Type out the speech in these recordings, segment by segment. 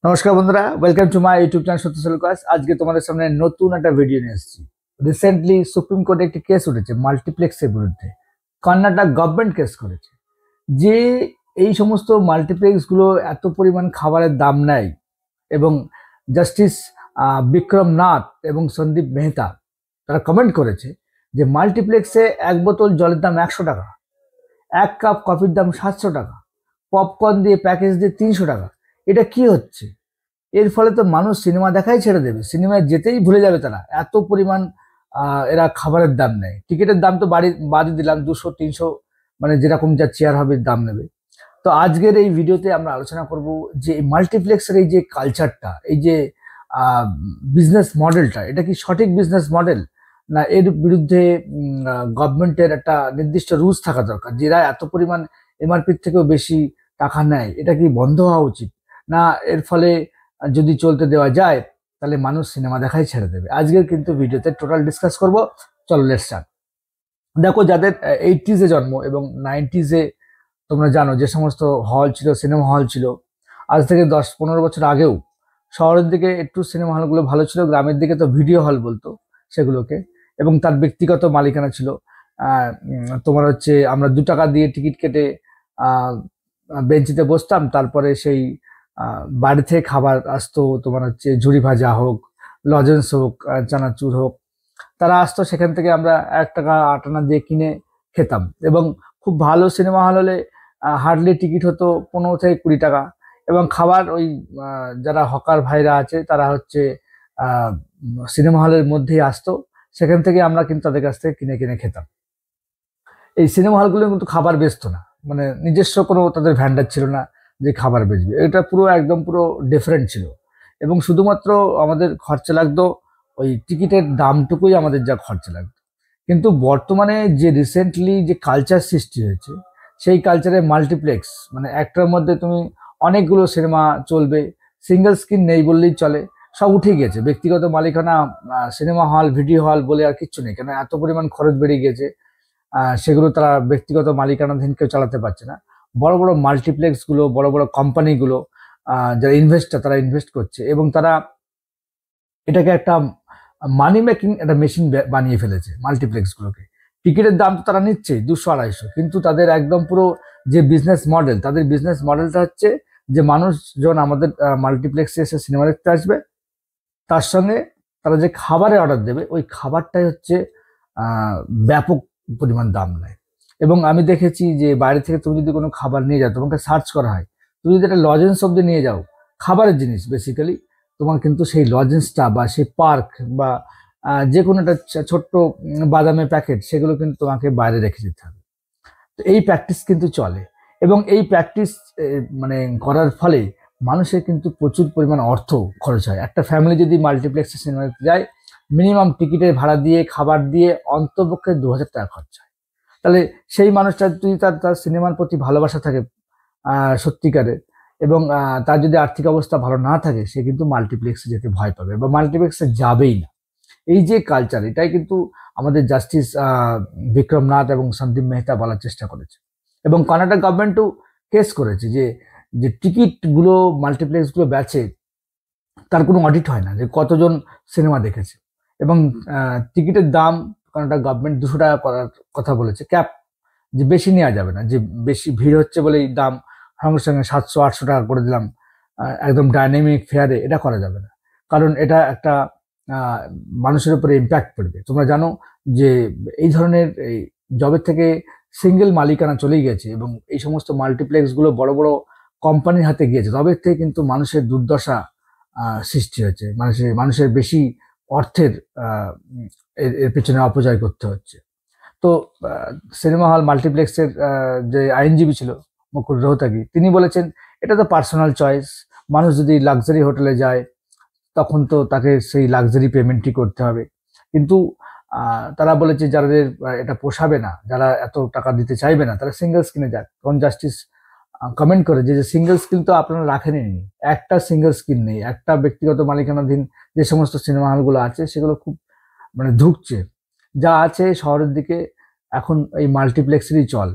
নমস্কার বন্ধুরা, welcome to my YouTube channel সত্য সেলকাস। আজকে তোমাদের সামনে নতুন একটা ভিডিও নিয়ে এসেছি। রিসেন্টলি সুপ্রিম কোর্টে একটি কেস উঠেছে মাল্টিপ্লেক্সের বিরুদ্ধে। কর্ণাটক গভর্নমেন্ট কেস করেছে যে এই সমস্ত মাল্টিপ্লেক্সগুলো এত পরিমাণ খাবারের দাম নেয় এবং জাস্টিস বিক্রম নাথ এবং সন্দীপ মেহতা তারা কমেন্ট করেছে যে মাল্টিপ্লেক্সে এক বোতল জলের দাম 100 টাকা, এক কাপ কফির দাম 700 টাকা, পপকর্ন দিয়ে প্যাকেজ দিয়ে 300 টাকা। এটা কি হচ্ছে? এর ফলে তো মানুষ সিনেমা দেখাই ছেড়ে দেবে, সিনেমায় যেতেই ভুলে যাবে তারা। এত পরিমাণ এরা খাবারের দাম নেয়। টিকিটের দাম তো বাড়ি দিলাম 200-300, মানে যেরকম যা চেয়ার হবে দাম নেবে। তো আজকের এই ভিডিওতে আমরা আলোচনা করব যে মাল্টিপ্লেক্সের এই যে কালচারটা, এই যে বিজনেস মডেলটা, এটা কি সঠিক বিজনেস মডেল, না এর বিরুদ্ধে গভর্নমেন্টের একটা নির্দিষ্ট রুলস থাকা দরকার। যারা এত পরিমাণ এমআরপির থেকেও বেশি টাকা নেয়, এটা কি বন্ধ হওয়া উচিত, না এর ফলে যদি চলতে দেওয়া যায় তাহলে মানুষ সিনেমা দেখাই ছেড়ে দেবে। আজকের কিন্তু ভিডিওতে টোটাল ডিসকাস করব। চলো লেটস স্টার্ট। দেখো, যাদের 80s-এ জন্ম এবং 90s-এ, তোমরা জানো যে সমস্ত হল ছিল, সিনেমা হল ছিল, আজ থেকে 10-15 বছর আগেও শহরের দিকে একটু সিনেমা হলগুলো ভালো ছিল, গ্রামের দিকে তো ভিডিও হল বলতো সেগুলোকে, এবং তার ব্যক্তিগত মালিকানা ছিল। তোমার হচ্ছে আমরা 2 টাকা দিয়ে টিকিট কেটে বেঞ্চিতে বসতাম, তারপরে সেই বাড়ি থেকে খাবার আসতো, তোমার হচ্ছে ঝুড়ি ভাজা হোক, লজেন্স হোক, চানাচুর হোক, তারা আসতো, সেখান থেকে আমরা 1 টাকা 8 আনা দিয়ে কিনে খেতাম। এবং খুব ভালো সিনেমা হল হলে হার্ডলি টিকিট হতো 15 থেকে 20 টাকা। এবং খাবার ওই যারা হকার ভাইরা আছে তারা হচ্ছে সিনেমা হলের মধ্যেই আসতো, সেখান থেকে আমরা কিন্তু তাদের কাছ থেকে কিনে কিনে খেতাম। এই সিনেমা হলগুলো কিন্তু খাবার বেচতো না, মানে নিজস্ব কোনো তাদের ভ্যান্ডার ছিল না যে খাবার বেচবে। এটা পুরো একদম পুরো ডিফারেন্ট ছিল। এবং শুধুমাত্র আমাদের খরচা লাগতো ওই টিকিটের দামটুকুই, আমাদের যা খরচা লাগতো। কিন্তু বর্তমানে যে রিসেন্টলি যে কালচার সৃষ্টি হয়েছে, সেই কালচারে মাল্টিপ্লেক্স, মানে একটার মধ্যে তুমি অনেকগুলো সিনেমা চলবে, সিঙ্গেল স্ক্রিন নেই বললেই চলে, সব উঠে গিয়েছে। ব্যক্তিগত মালিকানা সিনেমা হল, ভিডিও হল বলে আর কিচ্ছু নেই, কেন এত পরিমাণ খরচ বেড়ে গিয়েছে। সেগুলো তারা ব্যক্তিগত মালিকানাধীন কেউ চালাতে পারছে না। বড় বড় মাল্টিপ্লেক্স গুলো, বড় বড় কোম্পানিগুলো, যারা ইনভেস্টার, তারা ইনভেস্ট করছে এবং তারা এটাকে একটা মানি মেকিং একটা মেশিন বানিয়ে ফেলেছে মাল্টিপ্লেক্স গুলোকে। টিকিটের দাম তো তারা নিচ্ছে 200-250, কিন্তু তাদের একদম পুরো যে বিজনেস মডেল, তাদের বিজনেস মডেলটা হচ্ছে যে মানুষজন আমাদের মাল্টিপ্লেক্সে এসে সিনেমা দেখতে আসবে, তার সঙ্গে তারা যে খাবারের অর্ডার দেবে, ওই খাবারটাই হচ্ছে ব্যাপক পরিমাণ দাম নেয়। এবং আমি দেখেছি যে বাইরে থেকে তুমি যদি কোনো খাবার নিয়ে যাও, তোমাকে সার্চ করা হয়। তুমি যদি একটা লজেন্স অব্দি নিয়ে যাও, খাবারের জিনিস বেসিক্যালি, তোমার কিন্তু সেই লজেন্সটা বা সেই পার্ক বা যে কোনো একটা ছোট্ট বাদামের প্যাকেট, সেগুলো কিন্তু তোমাকে বাইরে রেখে যেতে হবে। তো এই প্র্যাকটিস কিন্তু চলে, এবং এই প্র্যাকটিস মানে করার ফলে মানুষের কিন্তু প্রচুর পরিমাণ অর্থ খরচ হয়। একটা ফ্যামিলি যদি মাল্টিপ্লেক্সে সিনেমা দেখতে যায়, মিনিমাম টিকিটের ভাড়া দিয়ে, খাবার দিয়ে অন্তপক্ষে 2000 টাকা খরচ হয়। তাহলে সেই মানুষটা যদি তার সিনেমার প্রতি ভালোবাসা থাকে সত্যিকারের, এবং তার যদি আর্থিক অবস্থা ভালো না থাকে, সে কিন্তু মাল্টিপ্লেক্সে যেতে ভয় পাবে বা মাল্টিপ্লেক্সে যাবেই না। এই যে কালচার, এটাই কিন্তু আমাদের জাস্টিস বিক্রম নাথ এবং সন্দীপ মেহতা বলার চেষ্টা করেছে। এবং কর্ণাটক গভর্নমেন্টও কেস করেছে যে যে টিকিটগুলো মাল্টিপ্লেক্সগুলো বেচে, তার কোনো অডিট হয় না যে কতজন সিনেমা দেখেছে। এবং টিকিটের দাম কর্ণাটক গভর্নমেন্ট 200 টাকা করার কথা বলেছে, ক্যাপ, যে বেশি নেওয়া যাবে না, যে বেশি ভিড় হচ্ছে বলেই দাম সঙ্গে সঙ্গে 700-800 টাকা করে দিলাম একদম ডাইনামিক ফেয়ারে, এটা করা যাবে না। কারণ এটা একটা মানুষের উপরে ইম্প্যাক্ট পড়বে। তোমরা জানো যে এই ধরনের এই জবের থেকে সিঙ্গেল মালিকানা চলেই গেছে, এবং এই সমস্ত মাল্টিপ্লেক্সগুলো বড় বড় কোম্পানির হাতে গিয়েছে, তবের থেকে কিন্তু মানুষের দুর্দশা সৃষ্টি হয়েছে। মানুষের বেশি অর্থের এর পেছনে অপচয় করতে হচ্ছে। তো সিনেমা হল মাল্টিপ্লেক্সের যে আইনজীবী ছিল মুকুল রোহতাগি, তিনি বলেছেন এটা তো পার্সোনাল চয়েস। মানুষ যদি লাক্সারি হোটেলে যায়, তখন তো তাকে সেই লাক্সারি পেমেন্টই করতে হবে। কিন্তু তারা বলেছে যাদের এটা পোষাবে না, যারা এত টাকা দিতে চাইবে না, তারা সিঙ্গেল স্ক্রিনে যাক। তখন জাস্টিস কমেন্ট করে যে সিঙ্গেল স্ক্রিন তো আপনারা রাখেননি, একটা সিঙ্গেল স্ক্রিন নেই। একটা ব্যক্তিগত মালিকানাধীন যে সমস্ত সিনেমা হলগুলো আছে, সেগুলো খুব মানে ধুঁকছে। যা আছে শহরের দিকে এখন এই মাল্টিপ্লেক্সেরই চল।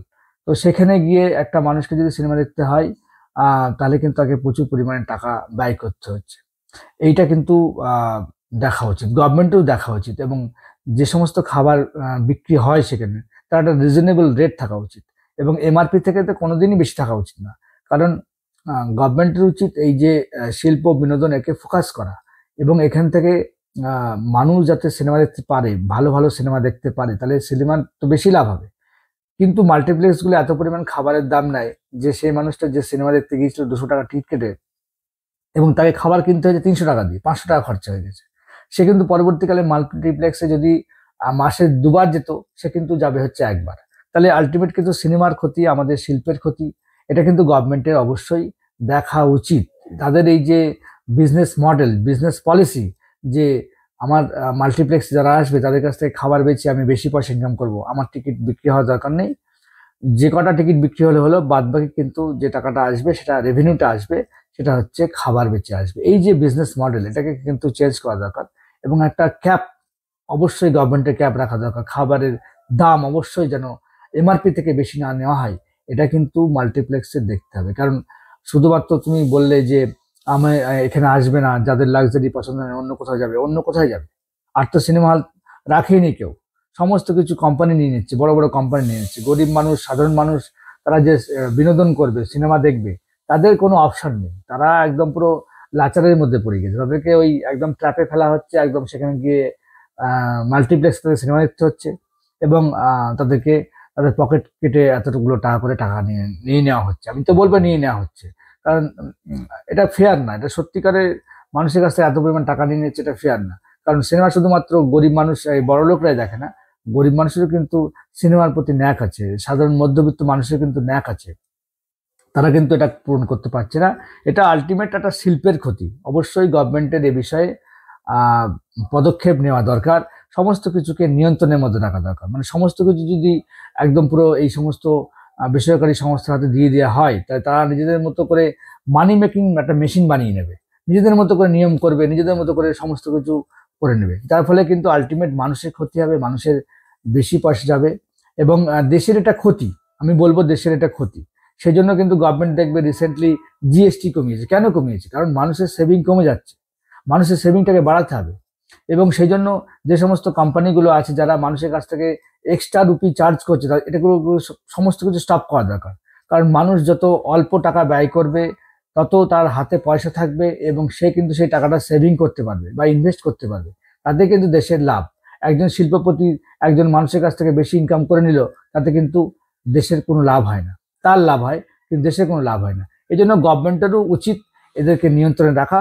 তো সেখানে গিয়ে একটা মানুষকে যদি সিনেমা দেখতে হয়, তাহলে কিন্তু তাকে প্রচুর পরিমাণে টাকা ব্যয় করতে হচ্ছে। এইটা কিন্তু দেখা উচিত, গভর্নমেন্টেও দেখা উচিত, এবং যে সমস্ত খাবার বিক্রি হয় সেখানে তার একটা রিজনেবল রেট থাকা উচিত, এবং এমআরপি থেকে তো কোনোদিনই বেশি থাকা উচিত না। কারণ গভর্নমেন্টের উচিত এই যে শিল্প বিনোদন একে ফোকাস করা, এবং এখান থেকে মানুষ যাতে সিনেমা দেখতে পারে, ভালো ভালো সিনেমা দেখতে পারে, তাহলে সিনেমার তো বেশি লাভ হবে। কিন্তু মাল্টিপ্লেক্সগুলো এত পরিমাণ খাবারের দাম নেয় যে সেই মানুষটা যে সিনেমা দেখতে গিয়েছিল 200 টাকা টিকিট কেটে, এবং তাকে খাবার কিনতে হয়েছে 300 টাকা দিয়ে, 500 টাকা খরচা হয়ে গেছে। সে কিন্তু পরবর্তীকালে মাল্টিপ্লেক্সে যদি মাসে 2বার যেত, সে কিন্তু যাবে হচ্ছে 1বার। তাহলে আলটিমেট কিন্তু সিনেমার ক্ষতি, আমাদের শিল্পের ক্ষতি। এটা কিন্তু গভর্নমেন্টের অবশ্যই দেখা উচিত। তাদের এই যে বিজনেস মডেল, বিজনেস পলিসি, যে আমার মাল্টিপ্লেক্স যারা আসবে তাদের কাছ থেকে খাবার বেচে আমি বেশি পয়সা ইনকাম করব, আমার টিকিট বিক্রি হওয়ার দরকার নেই, যে কটা টিকিট বিক্রি হলে হলো, বাদ বাকি কিন্তু যে টাকাটা আসবে, সেটা রেভিনিউটা আসবে, সেটা হচ্ছে খাবার বেচে আসবে। এই যে বিজনেস মডেল, এটাকে কিন্তু চেঞ্জ করা দরকার, এবং একটা ক্যাপ, অবশ্যই গভর্নমেন্টের ক্যাপ রাখা দরকার। খাবারের দাম অবশ্যই যেন এমআরপি থেকে বেশি না নেওয়া হয়, এটা কিন্তু মাল্টিপ্লেক্সে দেখতে হবে। কারণ শুধুমাত্র তুমি বললে যে আমি এখানে আসবে না, যাদের লাক্সারি পছন্দ নেই অন্য কোথাও যাবে, অন্য কোথায় যাবে? আর তো সিনেমা হল রাখেনি কেউ, সমস্ত কিছু কোম্পানি নিয়ে নিচ্ছে, বড় বড় কোম্পানি নিয়ে নিচ্ছে। গরিব মানুষ, সাধারণ মানুষ, তারা যে বিনোদন করবে, সিনেমা দেখবে, তাদের কোনো অপশন নেই। তারা একদম পুরো লাচারের মধ্যে পড়ে গেছে, তাদেরকে ওই একদম ট্র্যাপে ফেলা হচ্ছে, একদম সেখানে গিয়ে মাল্টিপ্লেক্স তাদের সিনেমা দেখতে হচ্ছে, এবং তাদেরকে তাদের পকেট কেটে এতটুকুলো টাকা করে টাকা নিয়ে নিয়ে নেওয়া হচ্ছে। আমি তো বলবো নিয়ে নেওয়া হচ্ছে, কারণ এটা ফেয়ার না। এটা সত্যিকারের মানুষের কাছ থেকে এত পরিমাণ টাকা নিয়ে নিচ্ছে, এটা ফেয়ার না। কারণ সিনেমা শুধুমাত্র গরিব মানুষ, এই বড় লোকরাই দেখে না, গরিব মানুষেরও কিন্তু সিনেমার প্রতি ন্যাক আছে, সাধারণ মধ্যবিত্ত মানুষের কিন্তু ন্যাক আছে, তারা কিন্তু এটা পূরণ করতে পারছে না। এটা আলটিমেট একটা শিল্পের ক্ষতি। অবশ্যই গভর্নমেন্টের এ বিষয়ে আহ, পদক্ষেপ নেওয়া দরকার, সমস্ত কিছুকে নিয়ন্ত্রণের মধ্যে রাখা দরকার। মানে সমস্ত কিছু যদি একদম পুরো এই সমস্ত বেসরকারি সংস্থার হাতে দিয়ে দেওয়া হয়, তাহলে তারা নিজেদের মতো করে মানি মেকিং একটা মেশিন বানিয়ে নেবে, নিজেদের মতো করে নিয়ম করবে, নিজেদের মতো করে সমস্ত কিছু করে নেবে। তার ফলে কিন্তু আলটিমেট মানুষের ক্ষতি হবে, মানুষের বেশি পয়সা যাবে, এবং দেশের এটা ক্ষতি। আমি বলবো দেশের এটা ক্ষতি। সেই জন্য কিন্তু গভর্নমেন্ট দেখবে রিসেন্টলি জিএসটি কমিয়েছে। কেন কমিয়েছে? কারণ মানুষের সেভিং কমে যাচ্ছে, মানুষের সেভিংটাকে বাড়াতে হবে। এবং সেই জন্য যে সমস্ত কোম্পানিগুলো আছে যারা মানুষের কাছ থেকে এক্সট্রা রুপি চার্জ করছে, এটাগুলো সমস্ত কিছু স্টপ করা দরকার। কারণ মানুষ যত অল্প টাকা ব্যয় করবে, তত তার হাতে পয়সা থাকবে, এবং সে কিন্তু সেই টাকাটা সেভিং করতে পারবে বা ইনভেস্ট করতে পারবে। তাতে কিন্তু দেশের লাভ। একজন শিল্পপতি একজন মানুষের কাছ থেকে বেশি ইনকাম করে নিল, তাতে কিন্তু দেশের কোনো লাভ হয় না, তার লাভ হয় কিন্তু দেশের কোনো লাভ হয় না। এই জন্য গভর্নমেন্টেরও উচিত এদেরকে নিয়ন্ত্রণে রাখা।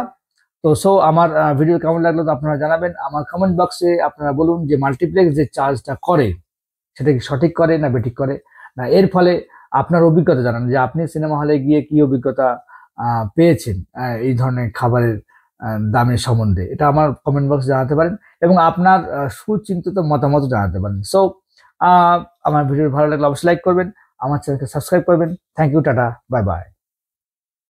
তো আমার ভিডিও কেমন লাগলো তো আপনারা জানাবেন। আমার কমেন্ট বক্সে আপনারা বলুন যে মাল্টিপ্লেক্স যে চার্জটা করে, সেটা কি সঠিক করে না বেঠিক করে, না এর ফলে আপনার অভিজ্ঞতা জানান, যে আপনি সিনেমা হলে গিয়ে কি অভিজ্ঞতা পেয়েছেন এই ধরনের খাবারের দামের সম্বন্ধে। এটা আমার কমেন্ট বক্সে জানাতে পারেন, এবং আপনার সুচিন্তিত মতামত জানাতে পারেন। সো আমার ভিডিও ভালো লাগলে অবশ্যই লাইক করবেন, আমার চ্যানেলকে সাবস্ক্রাইব করবেন। Thank you, tata, bye by.